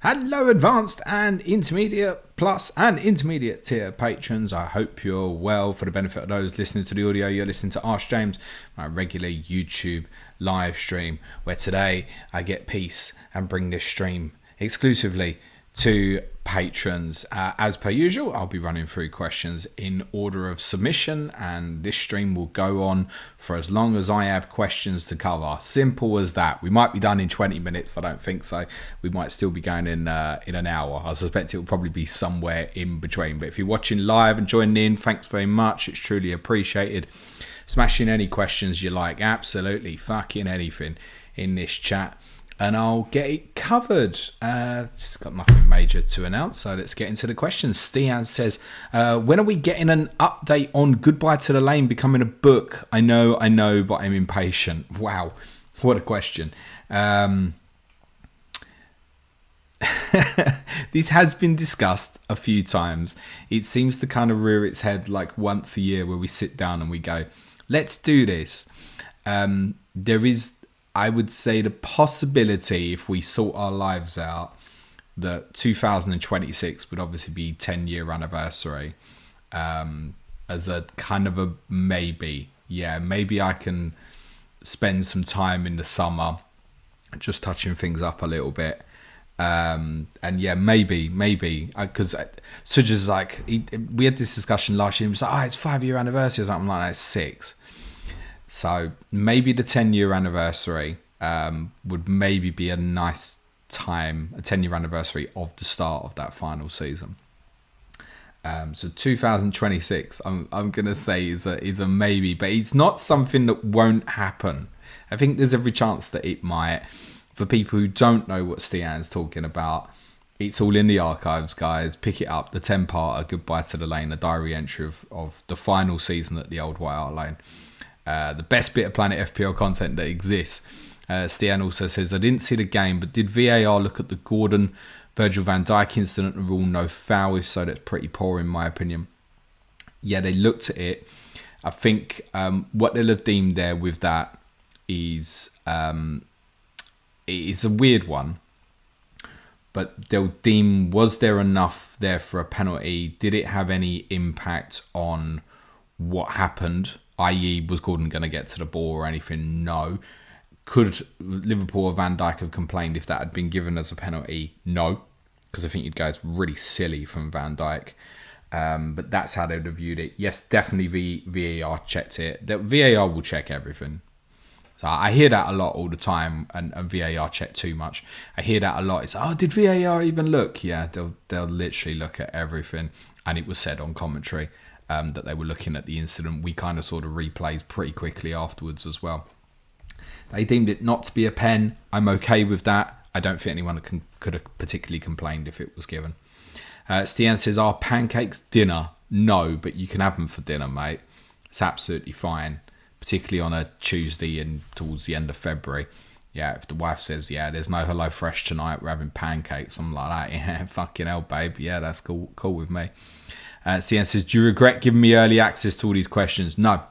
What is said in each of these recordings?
Hello, advanced and intermediate plus and intermediate tier patrons. I hope you're well. For the benefit of those listening to the audio, you're listening to Ask James, my regular YouTube live stream, where today I get peace and bring this stream exclusively to patrons. As per usual, I'll be running through questions in order of submission, and this stream will go on for as long as I have questions to cover. Simple as that. We might be done in 20 minutes. I don't think so. We might still be going in an hour. I suspect it will probably be somewhere in between. But if you're watching live and joining in, thanks very much. It's truly appreciated. Smashing any questions you like. Absolutely fucking anything in this chat, and I'll get it covered. It's got nothing major to announce, so let's get into the questions. Stian says, when are we getting an update on Goodbye to the Lane becoming a book? I know, but I'm impatient. Wow, what a question. This has been discussed a few times. It seems to kind of rear its head like once a year, where we sit down and we go, let's do this. There is, I would say, the possibility, if we sort our lives out, that 2026 would obviously be 10-year anniversary, as a kind of a maybe. Yeah, maybe I can spend some time in the summer just touching things up a little bit. And yeah, maybe, because Suj is like, we had this discussion last year. He was like, it's 5-year anniversary or something like that. It's 6. So maybe the 10-year anniversary would maybe be a nice time, a 10-year anniversary of the start of that final season. So 2026, I'm going to say is a maybe, but it's not something that won't happen. I think there's every chance that it might. For people who don't know what Stian's talking about, it's all in the archives, guys. Pick it up, the 10-parter, Goodbye to the Lane, a diary entry of the final season at the Old White Hart Lane. The best bit of Planet FPL content that exists. Stian also says, I didn't see the game, but did VAR look at the Gordon Virgil van Dijk incident and rule no foul? If so, that's pretty poor in my opinion. Yeah, they looked at it. I think what they'll have deemed there with that is it's a weird one, but they'll deem, was there enough there for a penalty? Did it have any impact on what happened? I.e., was Gordon going to get to the ball or anything? No. Could Liverpool or Van Dijk have complained if that had been given as a penalty? No, because I think you'd go, it's really silly from Van Dijk. But that's how they would have viewed it. Yes, definitely VAR checked it. The VAR will check everything. So I hear that a lot all the time, and VAR check too much. I hear that a lot. It's, did VAR even look? Yeah, they'll literally look at everything. And it was said on commentary that they were looking at the incident. We kind of saw the replays pretty quickly afterwards as well. They deemed it not to be a pen. I'm okay with that. I don't think anyone could have particularly complained if it was given. Stian says, are pancakes dinner? No, but you can have them for dinner, mate. It's absolutely fine. Particularly on a Tuesday and towards the end of February. Yeah, if the wife says, yeah, there's no HelloFresh tonight, we're having pancakes, something like that. Yeah, fucking hell, babe. Yeah, that's cool with me. Stian says, do you regret giving me early access to all these questions? No,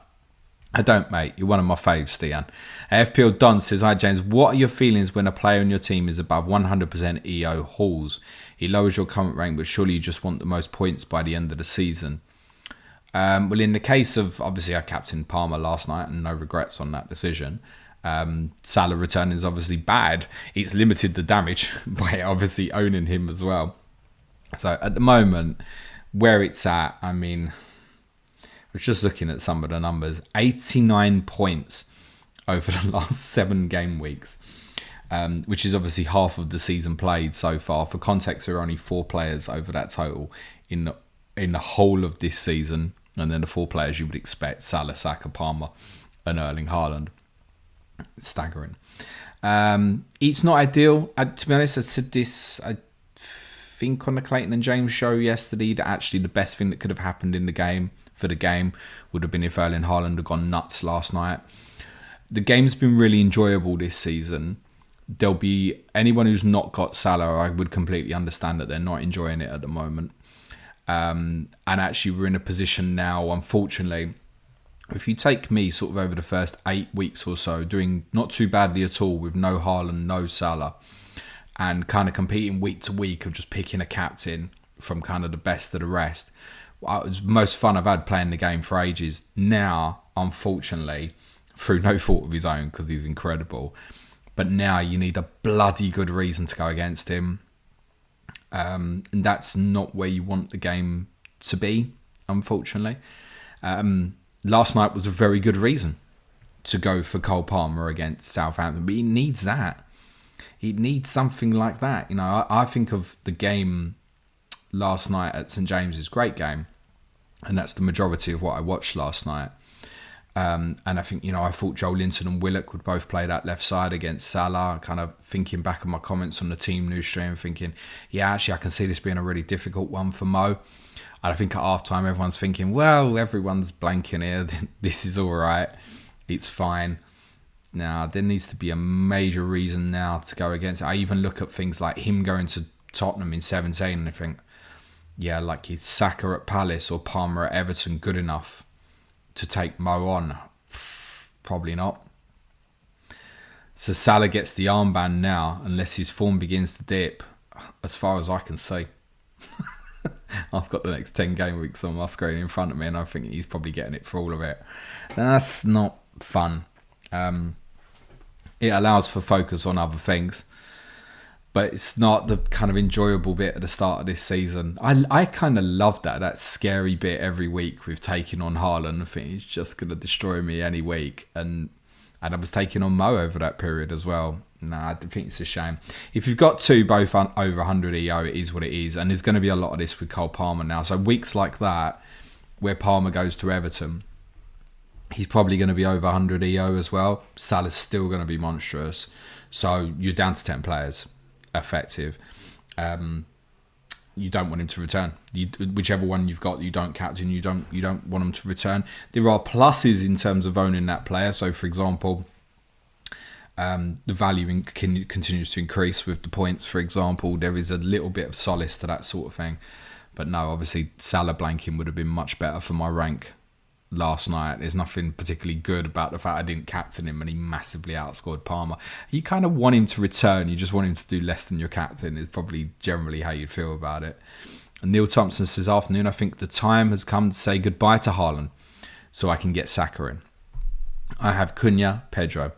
I don't, mate. You're one of my faves, Stian. FPL Don says, hi, James. What are your feelings when a player on your team is above 100% EO hauls? He lowers your current rank, but surely you just want the most points by the end of the season. Well, in the case of, obviously, I captained Palmer last night and no regrets on that decision. Salah return is obviously bad. It's limited the damage by obviously owning him as well. So at the moment, where it's at, I mean, I was just looking at some of the numbers. 89 points over the last 7 game weeks, which is obviously half of the season played so far. For context, there are only 4 players over that total in the whole of this season. And then the 4 players you would expect, Salah, Saka, Palmer and Erling Haaland. It's staggering. It's not ideal. To be honest, I said this, I think, on the Clayton and James show yesterday, that actually the best thing that could have happened in the game, for the game, would have been if Erling Haaland had gone nuts last night. The game's been really enjoyable this season. There'll be anyone who's not got Salah, I would completely understand that they're not enjoying it at the moment. And actually we're in a position now, unfortunately, if you take me sort of over the first 8 weeks or so, doing not too badly at all with no Haaland, no Salah, and kind of competing week to week of just picking a captain from kind of the best of the rest. It was the most fun I've had playing the game for ages. Now, unfortunately, through no fault of his own, because he's incredible, but now you need a bloody good reason to go against him. And that's not where you want the game to be, unfortunately. Last night was a very good reason to go for Cole Palmer against Southampton, but he needs that. He needs something like that. You know, I think of the game last night at St James's, great game, and that's the majority of what I watched last night. And I think, I thought Joe Linton and Willock would both play that left side against Salah. Kind of thinking back on my comments on the team news stream, thinking, yeah, actually, I can see this being a really difficult one for Mo. And I think at half-time, everyone's thinking, well, everyone's blanking here. This is all right. It's fine. Now, there needs to be a major reason now to go against it. I even look at things like him going to Tottenham in 17 and I think, yeah, like is Saka at Palace or Palmer at Everton good enough to take Mo on? Probably not. So Salah gets the armband now, unless his form begins to dip, as far as I can see. I've got the next 10 game weeks on my screen in front of me and I think he's probably getting it for all of it. That's not fun. It allows for focus on other things, but it's not the kind of enjoyable bit at the start of this season. I kind of love that scary bit every week with taking on Haaland. I think he's just going to destroy me any week. And I was taking on Mo over that period as well. I think it's a shame. If you've got two both over 100 EO, it is what it is. And there's going to be a lot of this with Cole Palmer now. So weeks like that, where Palmer goes to Everton, he's probably going to be over 100 EO as well. Salah's still going to be monstrous. So you're down to 10 players effective. You don't want him to return. Whichever one you've got, you don't captain. You don't want him to return. There are pluses in terms of owning that player. So, for example, the value continues to increase with the points. For example, there is a little bit of solace to that sort of thing. But no, obviously, Salah blanking would have been much better for my rank last night. There's nothing particularly good about the fact I didn't captain him and he massively outscored Palmer. You kind of want him to return. You just want him to do less than your captain is probably generally how you'd feel about it. And Neil Thompson says, afternoon, I think the time has come to say goodbye to Haaland so I can get Saka in. I have Cunha, Pedro.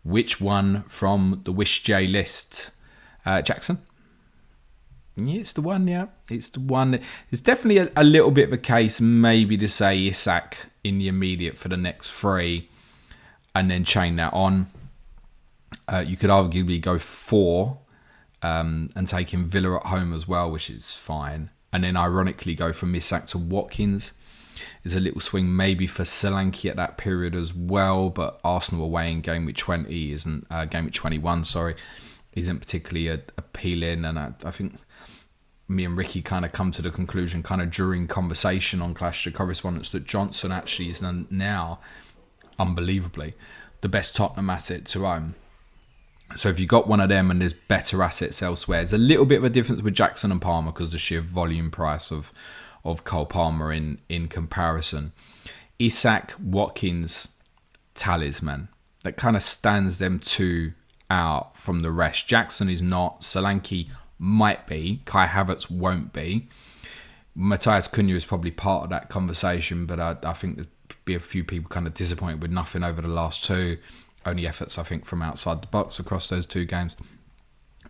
Which one from the Wish J list? Jackson? Yeah, it's the one, yeah. It's the one. It's definitely a little bit of a case maybe to say Isak in the immediate for the next three and then chain that on. You could arguably go 4 and take in Villa at home as well, which is fine. And then ironically go from Isak to Watkins. There's a little swing maybe for Solanke at that period as well, but Arsenal away in game week 20 isn't, game week 21, sorry, isn't particularly appealing. And I think me and Ricky kind of come to the conclusion kind of during conversation on Clash of Correspondence that Johnson actually is now, unbelievably, the best Tottenham asset to own. So if you've got one of them and there's better assets elsewhere, there's a little bit of a difference with Jackson and Palmer because of the sheer volume price of Cole Palmer in comparison. Isak, Watkins, talisman. That kind of stands them two out from the rest. Jackson is not. Solanke might be. Kai Havertz won't be. Matthias Cunha is probably part of that conversation, but I think there'd be a few people kind of disappointed with nothing over the last two. Only efforts, I think, from outside the box across those two games.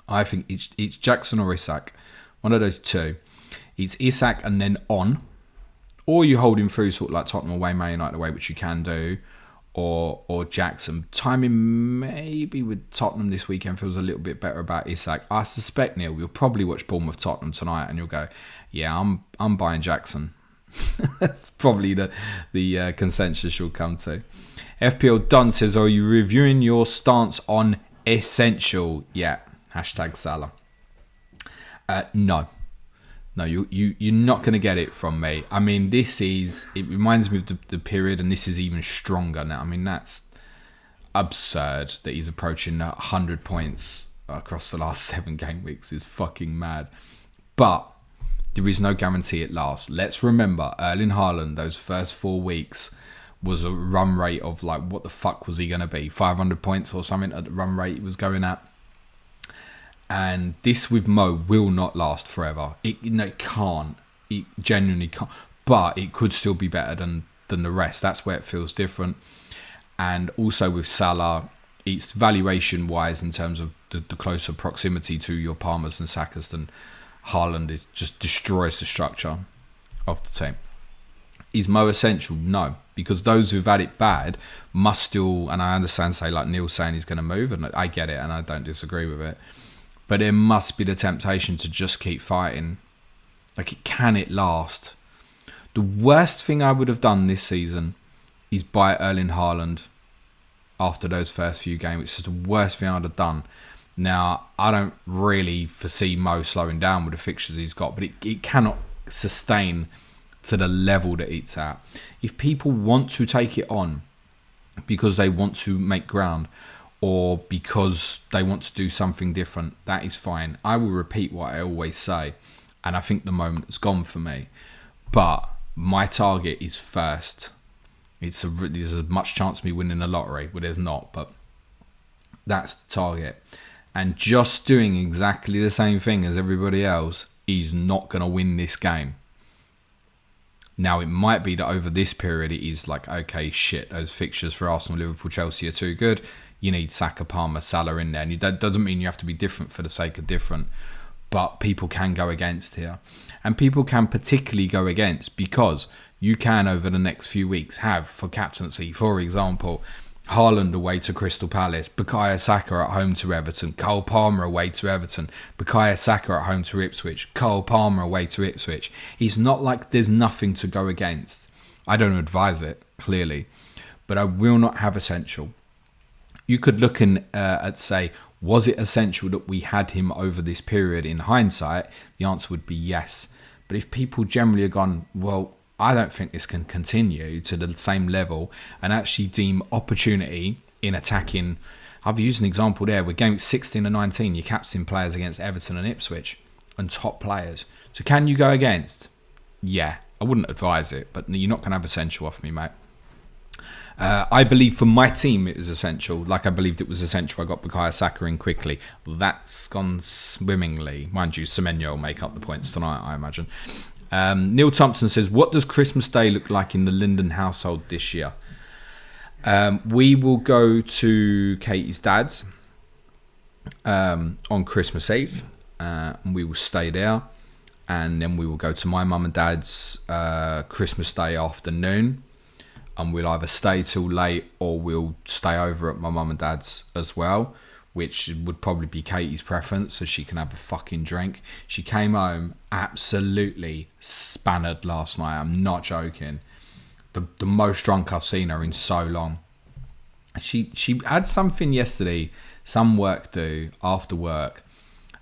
I think it's Jackson or Isak. One of those two. It's Isak and then on. Or you hold him through sort of like Tottenham away, Man United away, which you can do. Or Jackson. Timing maybe with Tottenham this weekend feels a little bit better about Isak. I suspect, Neil, you'll probably watch Bournemouth Tottenham tonight and you'll go, yeah, I'm buying Jackson. That's probably the consensus you'll come to. FPL Dunn says, are you reviewing your stance on essential? Yeah. Hashtag Salah. No, you're not going to get it from me. I mean, it reminds me of the period, and this is even stronger now. I mean, that's absurd that he's approaching 100 points across the last 7 game weeks is fucking mad. But there is no guarantee it lasts. Let's remember, Erling Haaland, those first 4 weeks was a run rate of like, what the fuck was he going to be? 500 points or something at the run rate he was going at. And this with Mo will not last forever. It can't. It genuinely can't. But it could still be better than the rest. That's where it feels different. And also with Salah, it's valuation wise in terms of the closer proximity to your Palmers and Sakas than Haaland. It just destroys the structure of the team. Is Mo essential? No, because those who've had it bad must still, and I understand, say like Neil saying he's going to move, and I get it, and I don't disagree with it, but there must be the temptation to just keep fighting. Like, can it last? The worst thing I would have done this season is buy Erling Haaland after those first few games. It's just the worst thing I'd have done. Now, I don't really foresee Mo slowing down with the fixtures he's got, but it cannot sustain to the level that it's at. If people want to take it on because they want to make ground or because they want to do something different, that is fine. I will repeat what I always say, and I think the moment has gone for me. But my target is first. There's as much chance of me winning the lottery, but there's not. But that's the target. And just doing exactly the same thing as everybody else is not going to win this game. Now, it might be that over this period, it is like, okay, shit, those fixtures for Arsenal, Liverpool, Chelsea are too good. You need Saka, Palmer, Salah in there. And that doesn't mean you have to be different for the sake of different. But people can go against here. And people can particularly go against because you can, over the next few weeks, have, for captaincy, for example, Haaland away to Crystal Palace, Bukayo Saka at home to Everton, Cole Palmer away to Everton, Bukayo Saka at home to Ipswich, Cole Palmer away to Ipswich. It's not like there's nothing to go against. I don't advise it, clearly, but I will not have essential. You could look at, say, was it essential that we had him over this period in hindsight? The answer would be yes. But if people generally have gone, well, I don't think this can continue to the same level and actually deem opportunity in attacking. I've used an example there with game 16 and 19, your captain players against Everton and Ipswich and top players. So can you go against? Yeah, I wouldn't advise it, but you're not going to have essential off me, mate. I believe for my team it was essential. Like I believed it was essential I got Bukayo Saka in quickly. That's gone swimmingly. Mind you, Semenyo will make up the points tonight, I imagine. Neil Thompson says, what does Christmas Day look like in the Linden household this year? We will go to Katie's dad's on Christmas Eve, and we will stay there, and then we will go to my mum and dad's Christmas Day afternoon, and we'll either stay till late or we'll stay over at my mum and dad's as well, which would probably be Katie's preference, so she can have a fucking drink. She came home absolutely spannered last night. I'm not joking. The most drunk I've seen her in so long. She had something yesterday, some work due after work,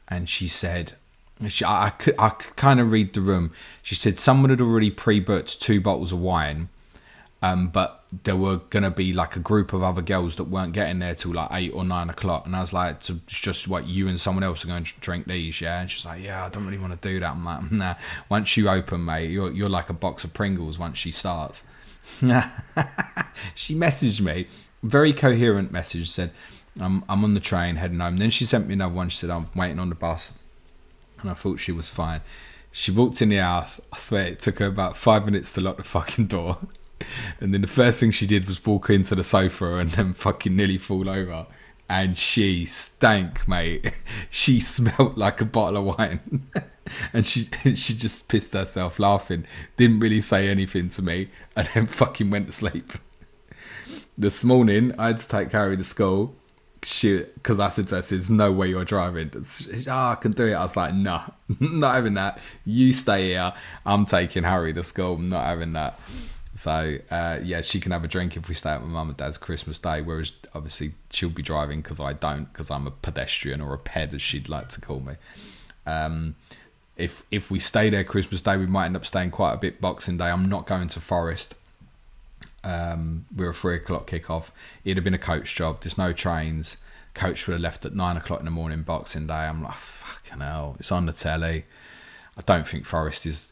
and she said, I could kind of read the room. She said someone had already pre-booked 2 bottles of wine, but there were going to be like a group of other girls that weren't getting there till like 8 or 9 o'clock. And I was like, so it's just what you and someone else are going to drink these, yeah? And she's like, yeah, I don't really want to do that. I'm like, nah, once you open, mate, you're like a box of Pringles once she starts. She messaged me, very coherent message, said, I'm on the train heading home. Then she sent me another one. She said, I'm waiting on the bus. And I thought she was fine. She walked in the house. I swear it took her about 5 minutes to lock the fucking door. And then the first thing she did was walk into the sofa and then fucking nearly fall over. And she stank, mate. She smelt like a bottle of wine. And she just pissed herself laughing. Didn't really say anything to me. And then fucking went to sleep. This morning, I had to take Harry to school. Because I said to her, there's no way you're driving. I can do it. I was like, nah, not having that. You stay here. I'm taking Harry to school. I'm not having that. So, yeah, she can have a drink if we stay at my mum and dad's Christmas Day, whereas obviously she'll be driving because I don't, because I'm a pedestrian or a ped, as she'd like to call me. If we stay there Christmas Day, we might end up staying quite a bit Boxing Day. I'm not going to Forest. We're a 3 o'clock kickoff. It'd have been a coach job. There's no trains. Coach would have left at 9 o'clock in the morning Boxing Day. I'm like, fucking hell, it's on the telly. I don't think Forest is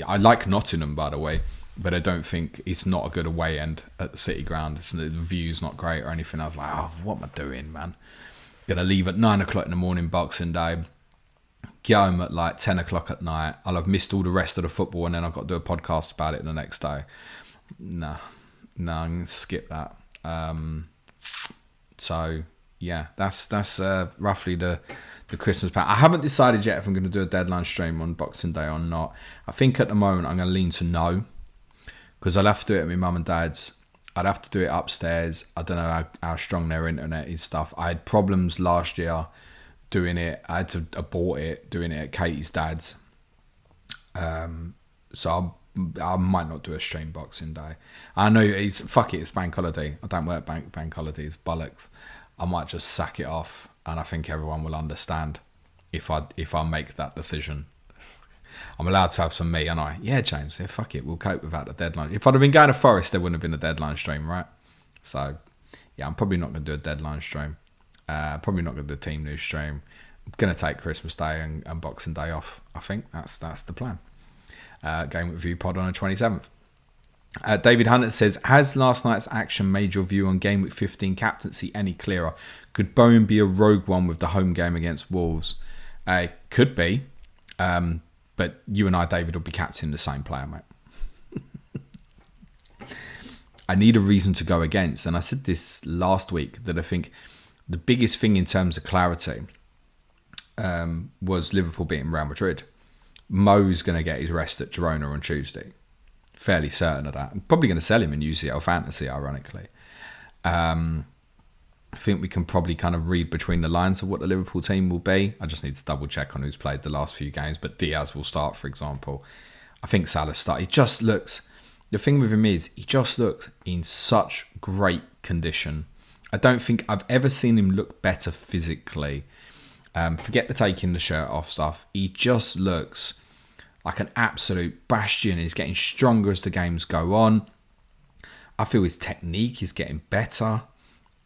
I like Nottingham, by the way, but I don't think it's not a good away end at the City Ground. The view's not great or anything. I was like, oh, what am I doing, man? Gonna leave at 9 o'clock in the morning, Boxing Day. Get home at like 10 o'clock at night. I'll have missed all the rest of the football, and then I've got to do a podcast about it the next day. No, I'm gonna skip that. So yeah, that's roughly the Christmas plan. I haven't decided yet if I'm going to do a deadline stream on Boxing Day or not. I think at the moment I'm going to lean to no, because I'll have to do it at my mum and dad's. I'd have to do it upstairs. I don't know how strong their internet is stuff. I had problems last year doing it. I had to abort it doing it at Katie's dad's. So I might not do a stream Boxing Day. I know it's bank holiday. I don't work bank holidays, bollocks. I might just sack it off, and I think everyone will understand if I make that decision. I'm allowed to have some meat, aren't I? Yeah, James. Yeah, fuck it. We'll cope without the deadline. If I'd have been going to Forest, there wouldn't have been a deadline stream, right? So, yeah, I'm probably not going to do a deadline stream. Probably not going to do a team news stream. I'm going to take Christmas Day and Boxing Day off. I think that's the plan. Game review pod on the 27th. David Hunter says, has last night's action made your view on Game Week 15 captaincy any clearer? Could Bowen be a rogue one with the home game against Wolves? Could be. But you and I, David, will be captaining the same player, mate. I need a reason to go against. And I said this last week, that I think the biggest thing in terms of clarity was Liverpool beating Real Madrid. Mo's going to get his rest at Girona on Tuesday. Fairly certain of that. I'm probably going to sell him in UCL Fantasy, ironically. I think we can probably kind of read between the lines of what the Liverpool team will be. I just need to double check on who's played the last few games, but Diaz will start, for example. I think Salah start. He just looks... The thing with him is, he just looks in such great condition. I don't think I've ever seen him look better physically. Forget the taking the shirt off stuff. He just looks like an absolute bastion. He's getting stronger as the games go on. I feel his technique is getting better.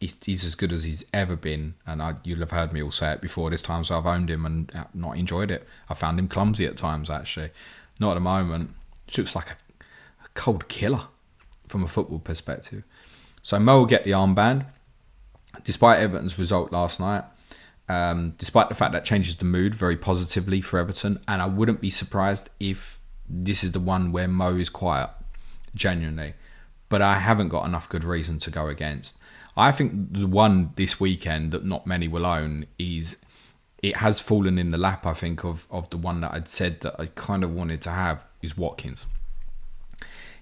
He's as good as he's ever been. And you'll have heard me all say it before. There's times I've owned him and not enjoyed it. I found him clumsy at times, actually. Not at the moment. He looks like a cold killer from a football perspective. So Mo will get the armband. Despite Everton's result last night, despite the fact that changes the mood very positively for Everton, and I wouldn't be surprised if this is the one where Mo is quiet, genuinely. But I haven't got enough good reason to go against. I think the one this weekend that not many will own is, it has fallen in the lap, I think, of the one that I'd said that I kind of wanted to have, is Watkins.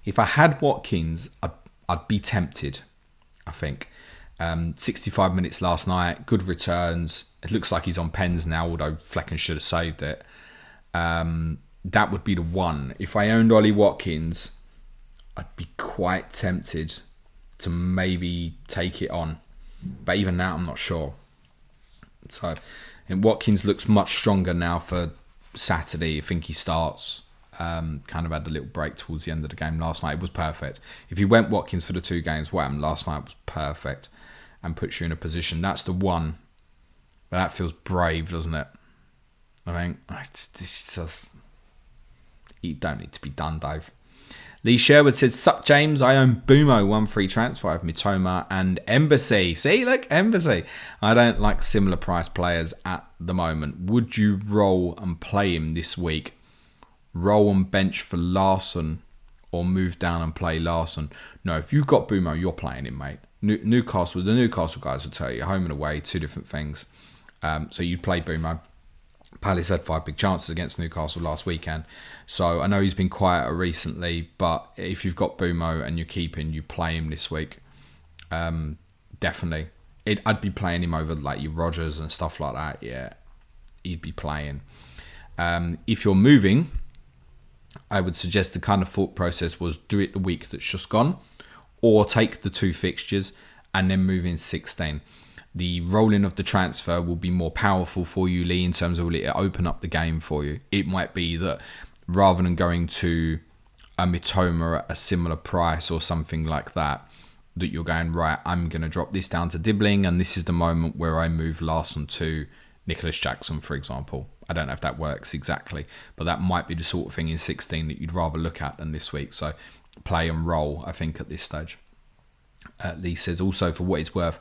If I had Watkins, I'd be tempted, I think. 65 minutes last night, good returns. It looks like he's on pens now, although Flecken should have saved it. That would be the one. If I owned Ollie Watkins, I'd be quite tempted to maybe take it on. But even now, I'm not sure. So, and Watkins looks much stronger now for Saturday. I think he starts. Kind of had a little break towards the end of the game last night. It was perfect. If you went Watkins for the 2 games, what happened last night was perfect and puts you in a position. That's the one. But that feels brave, doesn't it? I mean, it's just, you don't need to be done, Dave. Lee Sherwood said, suck James, I own Boomo, 1 free transfer of Mitoma and Embassy. See, look, Embassy. I don't like similar price players at the moment. Would you roll and play him this week? Roll and bench for Larson, or move down and play Larson? No, if you've got Boomo, you're playing him, mate. The Newcastle guys will tell you, home and away, 2 different things. So you'd play Boomo. Palace had 5 big chances against Newcastle last weekend. So I know he's been quieter recently, but if you've got Boomo and you're keeping, you play him this week. Definitely. I'd be playing him over like your Rodgers and stuff like that. Yeah, he'd be playing. If you're moving, I would suggest the kind of thought process was do it the week that's just gone, or take the 2 fixtures and then move in 16. The rolling of the transfer will be more powerful for you, Lee, in terms of will it open up the game for you. It might be that rather than going to a Mitoma at a similar price or something like that, that you're going, right, I'm going to drop this down to Dibbling, and this is the moment where I move Larson to Nicholas Jackson, for example. I don't know if that works exactly, but that might be the sort of thing in 16 that you'd rather look at than this week. So play and roll, I think, at this stage. Lee says, also for what it's worth,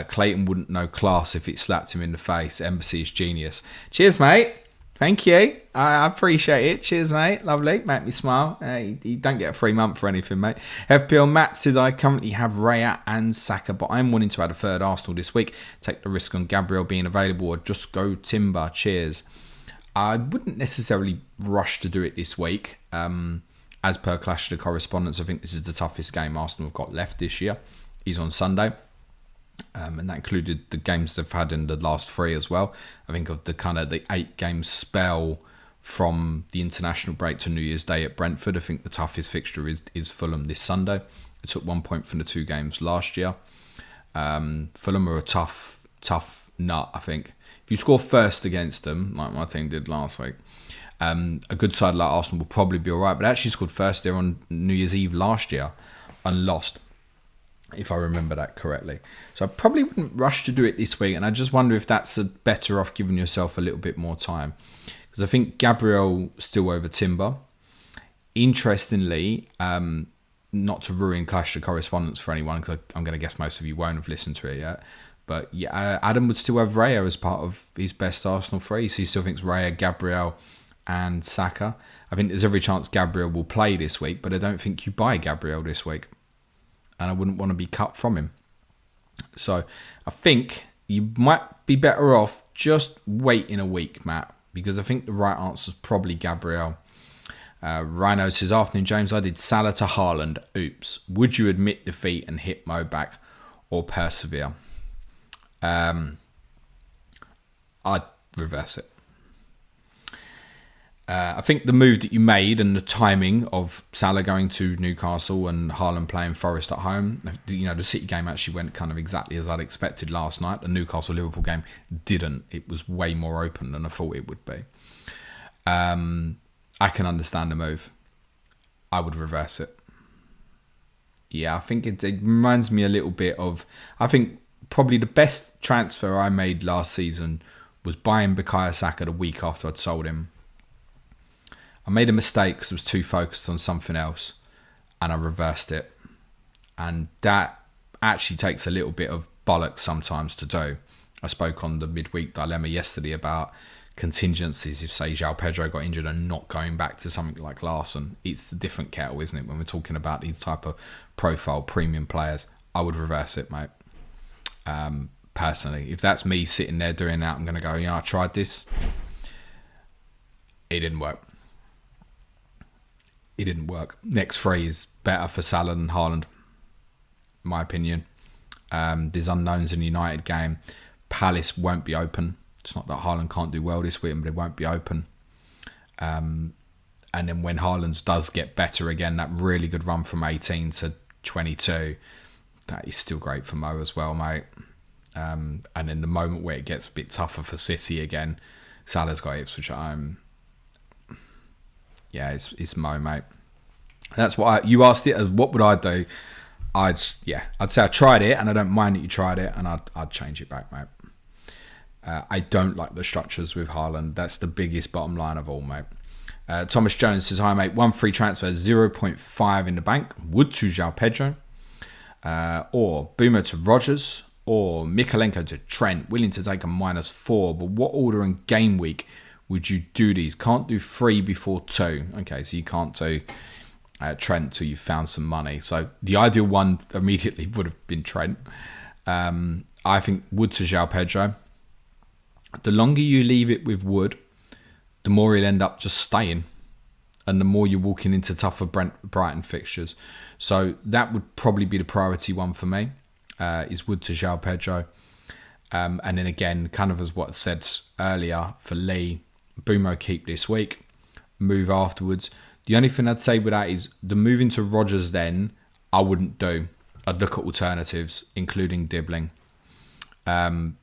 Clayton wouldn't know class if it slapped him in the face. Embassy is genius. Cheers, mate. Thank you. I appreciate it. Cheers, mate. Lovely. Make me smile. You don't get a free month for anything, mate. FPL Matt says, I currently have Raya and Saka, but I'm wanting to add a third Arsenal this week. Take the risk on Gabriel being available or just go Timber. Cheers. I wouldn't necessarily rush to do it this week. As per Clash of the Correspondents, I think this is the toughest game Arsenal have got left this year. Is on Sunday. And that included the games they've had in the last 3 as well. I think of the 8-game spell from the international break to New Year's Day at Brentford. I think the toughest fixture is Fulham this Sunday. It took 1 point from the 2 games last year. Fulham are a tough nut, I think. If you score first against them, like my team did last week, a good side like Arsenal will probably be alright. But actually scored first there on New Year's Eve last year and lost, if I remember that correctly. So I probably wouldn't rush to do it this week, and I just wonder if that's better off giving yourself a little bit more time. Because I think Gabriel still over Timber. Interestingly, not to ruin Clash of Correspondence for anyone, because I'm going to guess most of you won't have listened to it yet, but yeah, Adam would still have Raya as part of his best Arsenal 3, so he still thinks Raya, Gabriel and Saka. I think there's every chance Gabriel will play this week, but I don't think you buy Gabriel this week. And I wouldn't want to be cut from him. So I think you might be better off just waiting a week, Matt, because I think the right answer is probably Gabriel. Rhino says, afternoon, James, I did Salah to Haaland. Oops. Would you admit defeat and hit Mo back or persevere? I'd reverse it. I think the move that you made and the timing of Salah going to Newcastle and Haaland playing Forest at home, the City game actually went kind of exactly as I'd expected last night. The Newcastle-Liverpool game didn't. It was way more open than I thought it would be. I can understand the move. I would reverse it. Yeah, I think it reminds me a little bit of... I think probably the best transfer I made last season was buying Bukayo Saka the week after I'd sold him. I made a mistake because I was too focused on something else, and I reversed it. And that actually takes a little bit of bollocks sometimes to do. I spoke on the midweek dilemma yesterday about contingencies if, say, João Pedro got injured and not going back to something like Larson. It's a different kettle, isn't it, when we're talking about these type of profile premium players. I would reverse it, mate. Personally, if that's me sitting there doing that, I'm going to go, I tried this. It didn't work. It didn't work. Next 3 is better for Salah than Haaland, in my opinion. There's unknowns in the United game. Palace won't be open. It's not that Haaland can't do well this week, but it won't be open. And then when Haaland does get better again, that really good run from 18 to 22, that is still great for Mo as well, mate. And then the moment where it gets a bit tougher for City again, Salah's got Ipswich at home. Yeah, it's Mo, mate. That's what you asked it as. What would I do? I'd say I tried it, and I don't mind that you tried it, and I'd change it back, mate. I don't like the structures with Haaland. That's the biggest bottom line of all, mate. Thomas Jones says, hi, mate. 1 free transfer, 0.5 in the bank. Wood to João Pedro, or Boomer to Rodgers, or Mikalenko to Trent. Willing to take a -4, but what order in game week would you do these? Can't do 3 before 2. Okay, so you can't do Trent till you've found some money. So the ideal one immediately would have been Trent. I think Wood to João Pedro. The longer you leave it with Wood, the more he'll end up just staying. And the more you're walking into tougher Brighton fixtures. So that would probably be the priority one for me, is Wood to João Pedro. And then again, kind of as what I said earlier, for Lee, Boomo keep this week, move afterwards. The only thing I'd say with that is the move into Rodgers then, I wouldn't do. I'd look at alternatives, including Dibbling.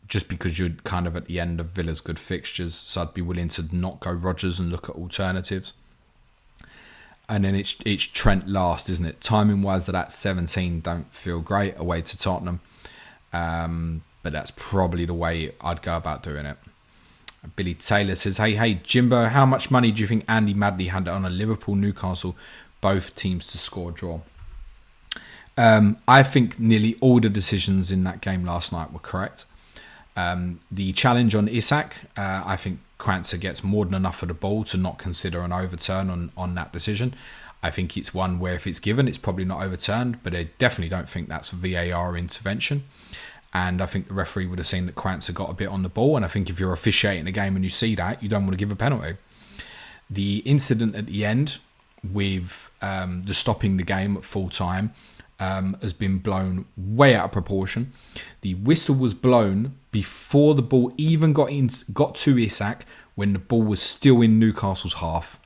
Just because you're kind of at the end of Villa's good fixtures, so I'd be willing to not go Rodgers and look at alternatives. And then it's Trent last, isn't it? Timing wise, that 17 don't feel great away to Tottenham, but that's probably the way I'd go about doing it. Billy Taylor says, hey Jimbo, how much money do you think Andy Madley had on a Liverpool Newcastle, both teams to score draw? I think nearly all the decisions in that game last night were correct. The challenge on Isak, I think Kwanzaa gets more than enough of the ball to not consider an overturn on that decision. I think it's one where if it's given, it's probably not overturned, but I definitely don't think that's a VAR intervention. And I think the referee would have seen that Kwanzaa got a bit on the ball. And I think if you're officiating a game and you see that, you don't want to give a penalty. The incident at the end with the stopping the game at full time has been blown way out of proportion. The whistle was blown before the ball even got to Isak, when the ball was still in Newcastle's half.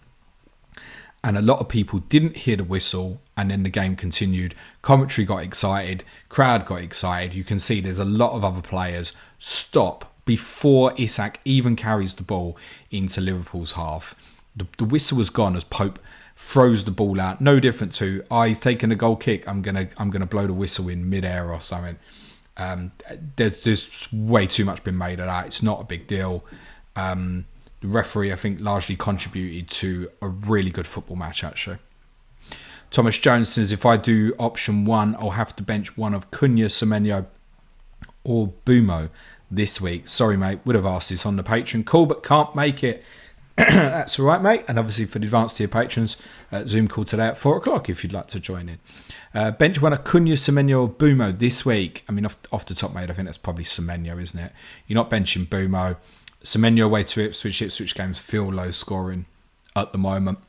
And a lot of people didn't hear the whistle, and then the game continued. Commentary got excited, crowd got excited. You can see there's a lot of other players stop before Isak even carries the ball into Liverpool's half. The whistle was gone as Pope throws the ball out. No different to, he's taking a goal kick, I'm gonna blow the whistle in midair or something. There's way too much been made of that. It's not a big deal. The referee, I think, largely contributed to a really good football match, actually. Thomas Jones says, if I do option 1, I'll have to bench one of Cunha, Semenyo or Bumo this week. Sorry, mate, would have asked this on the Patreon call, but can't make it. That's all right, mate. And obviously for the advanced tier patrons, Zoom call today at 4 o'clock if you'd like to join in. Bench one of Cunha, Semenyo or Bumo this week. I mean, off the top, mate, I think that's probably Semenyo, isn't it? You're not benching Bumo. Semenyo away to Ipswich. Ipswich games feel low scoring at the moment.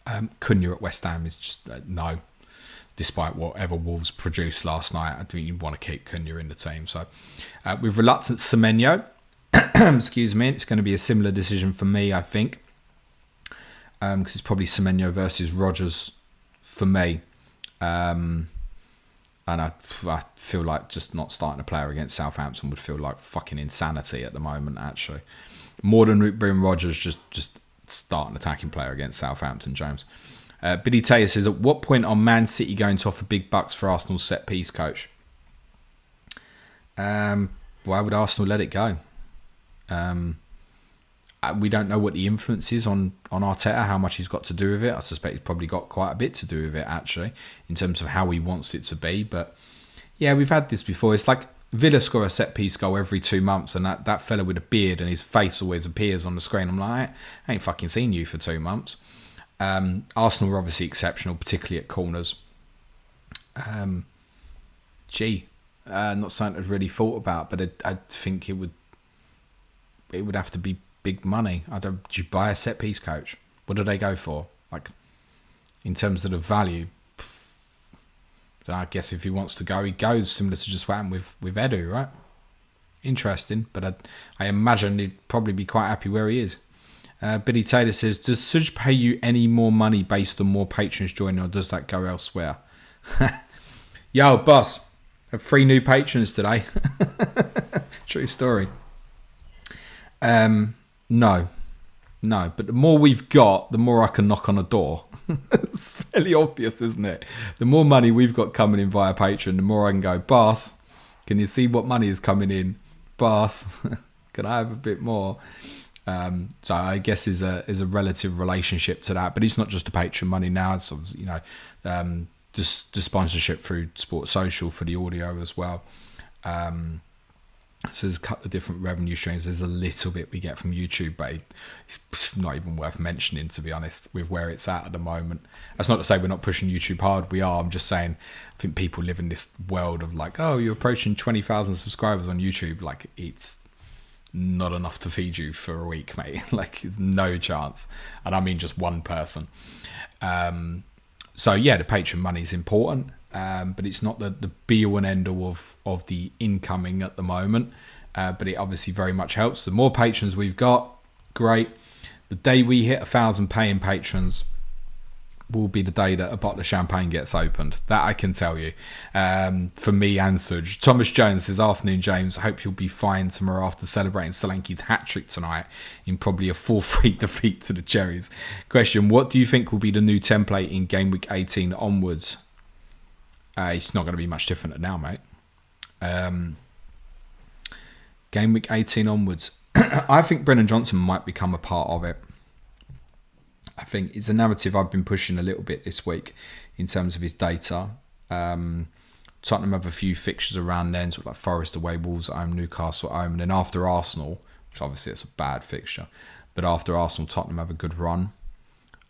Cunha at West Ham is just no. Despite whatever Wolves produced last night, I think you'd want to keep Cunha in the team. So with reluctant Semenyo, excuse me, it's going to be a similar decision for me, I think. Because it's probably Semenyo versus Rodgers for me. And I feel like just not starting a player against Southampton would feel like fucking insanity at the moment, actually. More than Brendan Rodgers just start an attacking player against Southampton, James. Biddy Taylor says, at what point are Man City going to offer big bucks for Arsenal's set-piece coach? Why would Arsenal let it go? We don't know what the influence is on Arteta, how much he's got to do with it. I suspect he's probably got quite a bit to do with it, actually, in terms of how he wants it to be. But yeah, we've had this before. It's like Villa score a set-piece goal every 2 months, and that fella with a beard and his face always appears on the screen. I'm like, I ain't fucking seen you for 2 months. Arsenal are obviously exceptional, particularly at corners. Not something I've really thought about, but I think it would have to be big money. Do you buy a set piece coach? What do they go for? Like, in terms of the value, I guess if he wants to go, he goes, similar to just what happened with Edu, right? Interesting, but I imagine he'd probably be quite happy where he is. Billy Taylor says, does Suj pay you any more money based on more patrons joining, or does that go elsewhere? Yo, boss, I have 3 new patrons today. True story. No, but the more we've got, the more I can knock on a door. It's fairly obvious, isn't it? The more money we've got coming in via Patreon, the more I can go, boss, can you see what money is coming in? Boss, can I have a bit more? So I guess is a relative relationship to that, but it's not just the Patreon money now. It's obviously, just the sponsorship through Sports Social for the audio as well. So there's a couple of different revenue streams. There's a little bit we get from YouTube, but it's not even worth mentioning, to be honest, with where it's at the moment. That's not to say we're not pushing YouTube hard. We are. I'm just saying, I think people live in this world of like, oh, you're approaching 20,000 subscribers on YouTube. Like, it's not enough to feed you for a week, mate. Like, it's no chance. And I mean just one person. So yeah, the Patreon money is important. But it's not the be-all and end-all of the incoming at the moment. But it obviously very much helps. The more patrons we've got, great. The day we hit 1,000 paying patrons will be the day that a bottle of champagne gets opened. That I can tell you. For me and Suj. Thomas Jones says, afternoon, James. I hope you'll be fine tomorrow after celebrating Solanke's hat-trick tonight in probably a 4-3 defeat to the Cherries. Question, what do you think will be the new template in game week 18 onwards? It's not going to be much different than now, mate. Game week 18 onwards. I think Brennan Johnson might become a part of it. I think it's a narrative I've been pushing a little bit this week in terms of his data. Tottenham have a few fixtures around then, sort of like Forest away, Wolves at home, Newcastle at home, and then after Arsenal, which obviously it's a bad fixture, but after Arsenal, Tottenham have a good run.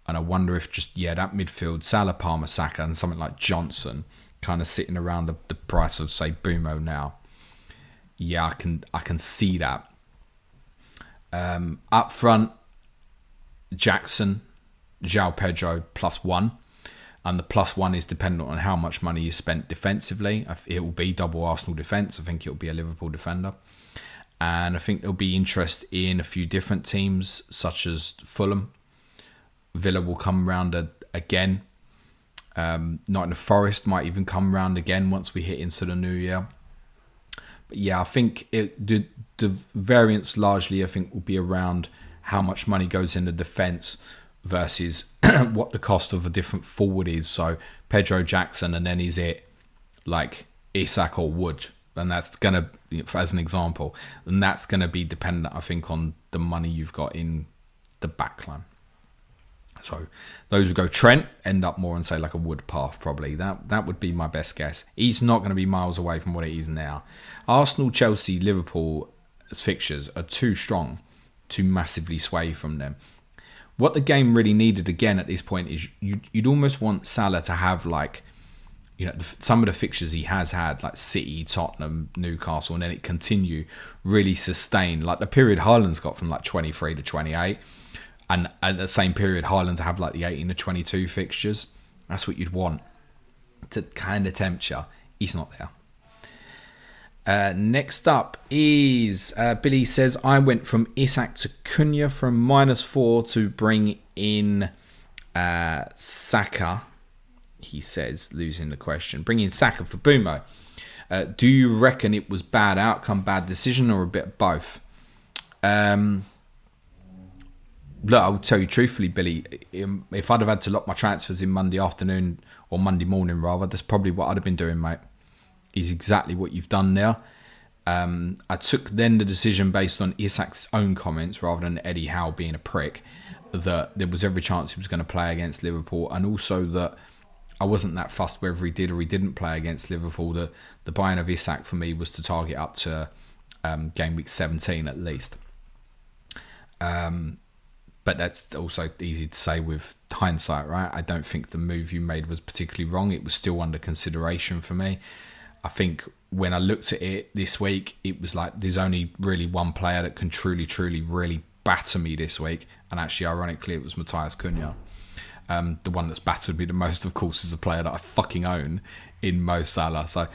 And I wonder if that midfield, Salah, Palmer, Saka, and something like Johnson, kind of sitting around the price of, say, Bumo now. Yeah, I can see that. Up front, Jackson, João Pedro, +1. And the +1 is dependent on how much money you spent defensively. It will be double Arsenal defence. I think it will be a Liverpool defender. And I think there'll be interest in a few different teams, such as Fulham. Villa will come round again. Nottingham Forest might even come round again once we hit into the new year. But yeah, I think the variance largely, I think, will be around how much money goes in the defence versus what the cost of a different forward is. So Pedro, Jackson, and then is it like Isak or Wood? And that's going to, as an example, and that's going to be dependent, I think, on the money you've got in the backline. So those who go Trent end up more on, say, like a Wood path, probably. That would be my best guess. He's not going to be miles away from what it is now. Arsenal, Chelsea, Liverpool fixtures are too strong to massively sway from them. What the game really needed again at this point is you'd almost want Salah to have, like, you know, some of the fixtures he has had, like City, Tottenham, Newcastle, and then it continue really sustain, like the period Haaland's got from like 23 to 28. And at the same period, Haaland to have like the 18 to 22 fixtures. That's what you'd want to kind of tempt you. He's not there. Next up is Billy says, I went from Isak to Cunha from -4 to bring in Saka. He says, losing the question. Bring in Saka for Bumo. Do you reckon it was bad outcome, bad decision, or a bit of both? Look, I'll tell you truthfully, Billy, if I'd have had to lock my transfers in Monday afternoon, or Monday morning rather, that's probably what I'd have been doing, mate. Is exactly what you've done there. I took then the decision based on Isak's own comments rather than Eddie Howe being a prick, that there was every chance he was going to play against Liverpool, and also that I wasn't that fussed whether he did or he didn't play against Liverpool. The buying of Isak for me was to target up to game week 17 at least. But that's also easy to say with hindsight, right? I don't think the move you made was particularly wrong. It was still under consideration for me. I think when I looked at it this week, it was like there's only really one player that can truly, really batter me this week. And actually, ironically, it was Matthias Cunha. The one that's battered me the most, of course, is a player that I fucking own in Mo Salah. So,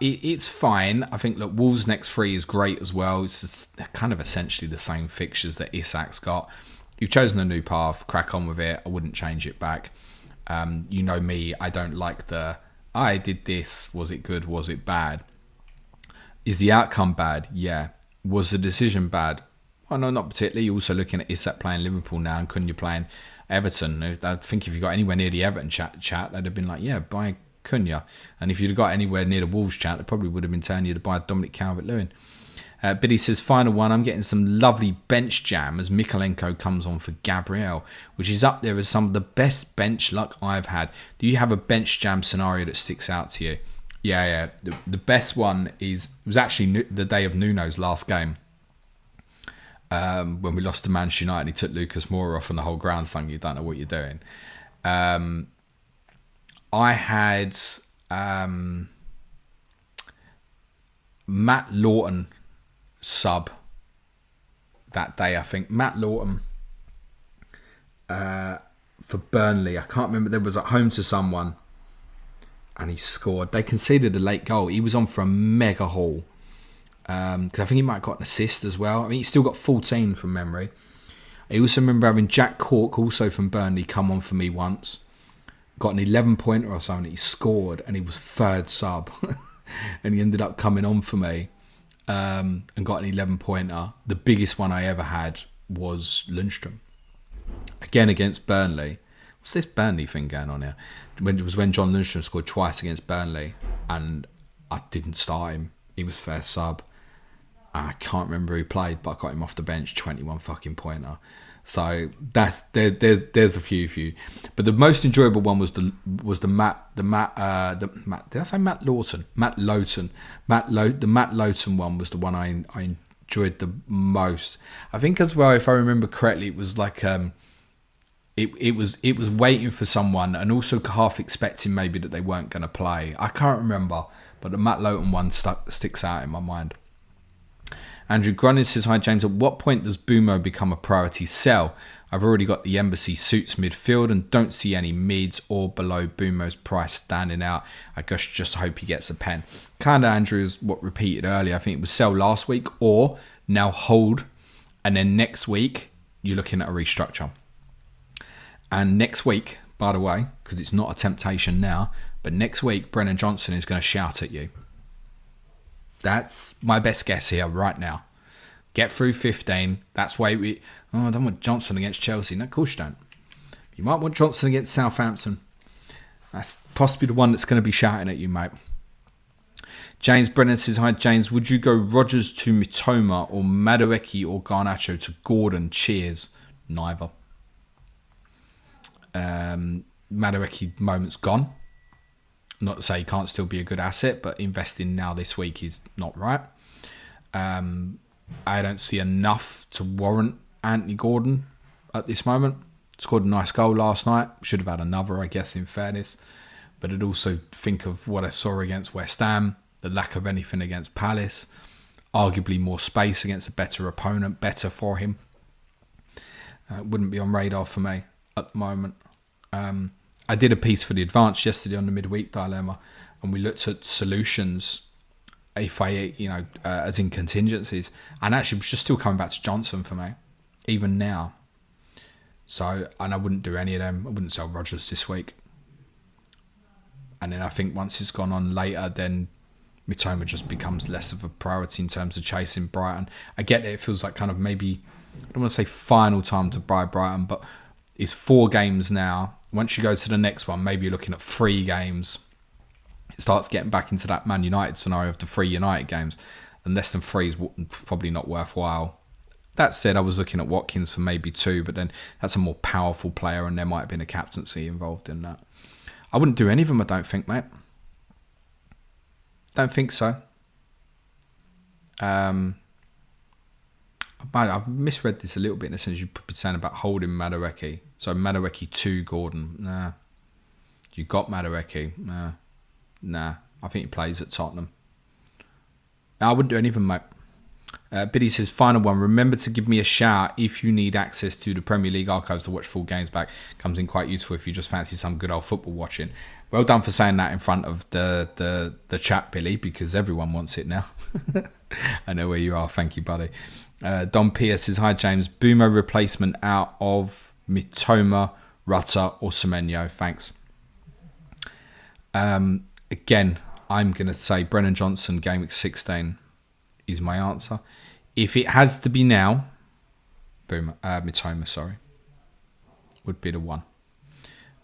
it's fine. I think, look, Wolves' next 3 is great as well. It's just kind of essentially the same fixtures that Isak's got. You've chosen a new path. Crack on with it. I wouldn't change it back. You know me. I don't like I did this. Was it good? Was it bad? Is the outcome bad? Yeah. Was the decision bad? Well, no, not particularly. You're also looking at Isak playing Liverpool now and Cunha playing Everton. I think if you got anywhere near the Everton chat, they'd have been like, yeah, buy Cunha. And if you'd have got anywhere near the Wolves chat, they probably would have been telling you to buy Dominic Calvert-Lewin. Biddy says, final one, I'm getting some lovely bench jam as Mikalenko comes on for Gabriel, which is up there as some of the best bench luck I've had. Do you have a bench jam scenario that sticks out to you? Yeah. The best one was actually the day of Nuno's last game. When we lost to Manchester United, he took Lucas Moura off and the whole ground sung, you don't know what you're doing. I had Matt Lawton sub that day, I think. Matt Lawton for Burnley. I can't remember. There was at home to someone and he scored. They conceded a late goal. He was on for a mega haul. Because I think he might have got an assist as well. I mean, he still got 14 from memory. I also remember having Jack Cork, also from Burnley, come on for me once. Got an 11-pointer or something. He scored and he was third sub. And he ended up coming on for me and got an 11-pointer. The biggest one I ever had was Lundstrom. Again against Burnley. What's this Burnley thing going on here? It was when John Lundstrom scored twice against Burnley and I didn't start him. He was first sub. I can't remember who played, but I got him off the bench, 21 fucking pointer. So that's there's a few, but the most enjoyable one was the Matt. Did I say Matt Lawton? Matt Lowton. The Matt Lowton one was the one I enjoyed the most. I think as well, if I remember correctly, it was like it was waiting for someone and also half expecting maybe that they weren't going to play. I can't remember, but the Matt Lowton one sticks out in my mind. Andrew Grunin says, hi James, at what point does Bumo become a priority sell? I've already got the Embassy suits midfield and don't see any mids or below Bumo's price standing out. I just hope he gets a pen. Kind of, Andrew, is what repeated earlier. I think it was sell last week or now hold. And then next week, you're looking at a restructure. And next week, by the way, because it's not a temptation now, but next week, Brennan Johnson is going to shout at you. That's my best guess here right now. Get through 15. That's why I don't want Johnson against Chelsea. No, of course you don't. You might want Johnson against Southampton. That's possibly the one that's going to be shouting at you, mate. James Brennan says, hi James, would you go Rodgers to Mitoma or Madueke or Garnacho to Gordon? Cheers. Neither. Madueke moment's gone. Not to say he can't still be a good asset, but investing now this week is not right. I don't see enough to warrant Anthony Gordon at this moment. Scored a nice goal last night. Should have had another, I guess, in fairness. But I'd also think of what I saw against West Ham, the lack of anything against Palace, arguably more space against a better opponent, better for him. Wouldn't be on radar for me at the moment. I did a piece for the Advance yesterday on the midweek dilemma, and we looked at solutions, if as in contingencies, and actually was just still coming back to Johnson for me, even now. So, and I wouldn't do any of them. I wouldn't sell Rodgers this week. And then I think once it's gone on later, then Mitoma just becomes less of a priority in terms of chasing Brighton. I get that it feels like kind of maybe, I don't want to say final time to buy Brighton, but it's 4 games now. Once you go to the next one, maybe you're looking at 3 games. It starts getting back into that Man United scenario of the 3 United games. And less than 3 is probably not worthwhile. That said, I was looking at Watkins for maybe 2, but then that's a more powerful player and there might have been a captaincy involved in that. I wouldn't do any of them, I don't think, mate. Don't think so. I've misread this a little bit in the sense you've been saying about holding Madueke. So Madueke to Gordon. Nah. You got Madueke. Nah. I think he plays at Tottenham. I wouldn't do any of them, mate. Biddy says, final one. Remember to give me a shout if you need access to the Premier League archives to watch full games back. Comes in quite useful if you just fancy some good old football watching. Well done for saying that in front of the chat, Billy, because everyone wants it now. I know where you are. Thank you, buddy. Don Pierce says, hi, James. Boomer replacement out of Mitoma, Rutter or Semenyo. Thanks. Again, I'm going to say Brennan Johnson, game week 16 is my answer. If it has to be now, Mitoma, would be the one.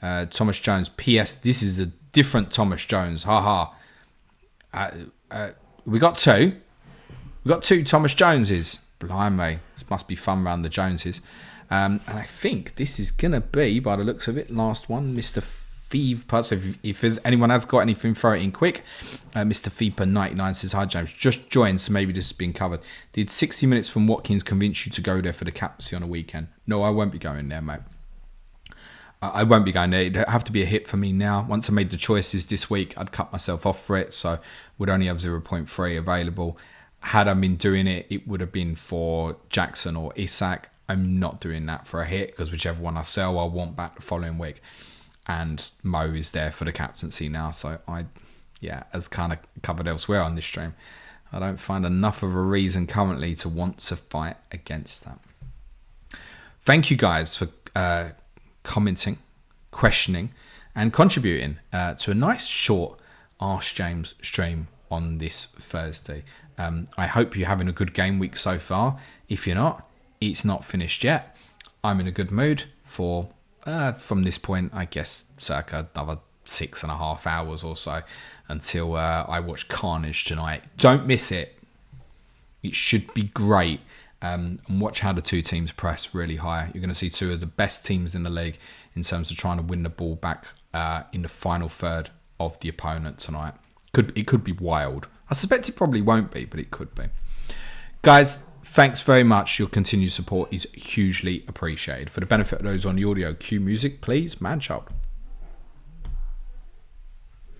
Thomas Jones. P.S. This is a different Thomas Jones. Ha ha. We got 2. We got 2 Thomas Joneses. Blimey. This must be fun around the Joneses. And I think this is going to be, by the looks of it, last one, Mr. Fever. So if anyone has got anything, throw it in quick. Mr. Feeper99 says, hi James, just joined, so maybe this has been covered. Did 60 minutes from Watkins convince you to go there for the captaincy on a weekend? No, I won't be going there, mate. I won't be going there. It'd have to be a hit for me now. Once I made the choices this week, I'd cut myself off for it, so would only have 0.3 available. Had I been doing it, it would have been for Jackson or Isak. I'm not doing that for a hit, because whichever one I sell, I'll want back the following week. And Mo is there for the captaincy now, so as kind of covered elsewhere on this stream, I don't find enough of a reason currently to want to fight against that. Thank you guys for commenting, questioning, and contributing to a nice short Ask James stream on this Thursday. I hope you're having a good game week so far. If you're not, it's not finished yet. I'm in a good mood for from this point, I guess, circa another 6.5 hours or so until I watch Carnage tonight. Don't miss it. It should be great. And watch how the two teams press really high. You're going to see two of the best teams in the league in terms of trying to win the ball back in the final third of the opponent tonight. It could be wild. I suspect it probably won't be, but it could be. Guys, thanks very much. Your continued support is hugely appreciated. For the benefit of those on the audio, cue music, please. Man child.